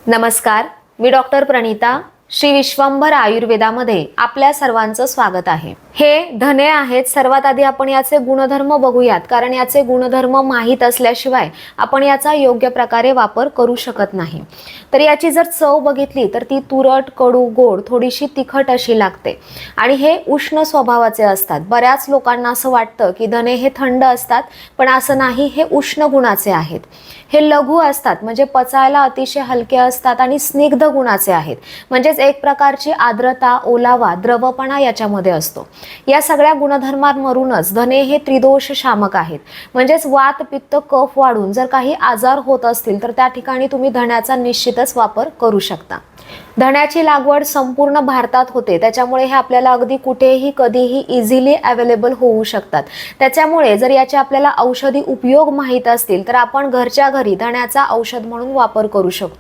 नमस्कार, मी डॉक्टर प्रणिता. श्री विश्वंभर आयुर्वेदामध्ये आपल्या सर्वांचं स्वागत आहे. हे धने आहेत. सर्वात आधी आपण याचे गुणधर्म बघूयात, कारण याचे गुणधर्म माहीत असल्याशिवाय आपण याचा योग्य प्रकारे वापर करू शकत नाही. तर याची जर चव बघितली तर ती तुरट, कडू, गोड, थोडीशी तिखट अशी लागते आणि हे उष्ण स्वभावाचे असतात. बऱ्याच लोकांना असं वाटतं की धने हे थंड असतात, पण असं नाही. हे उष्ण गुणाचे आहेत. हे लघु असतात, म्हणजे पचायला अतिशय हलके असतात आणि स्निग्ध गुणाचे आहेत. म्हणजेच एक प्रकारची आर्द्रता, ओलावा, द्रवपणा याच्यामध्ये असतो. या सगळ्या गुणधर्मांवरूनच धने हे त्रिदोष शामक आहेत. म्हणजेच वात, पित्त, कफ वाढून जर काही आजार होत असतील तर त्या ठिकाणी तुम्ही धण्याचा निश्चितच वापर करू शकता. धण्याची लागवड संपूर्ण भारतात होते, त्याच्यामुळे हे आपल्याला अगदी कुठेही कधीही इझिली अवेलेबल होऊ शकतात. त्याच्यामुळे जर याचे आपल्याला औषधी उपयोग माहीत असतील तर आपण घरच्या घरी धण्याचा औषध म्हणून वापर करू शकतो.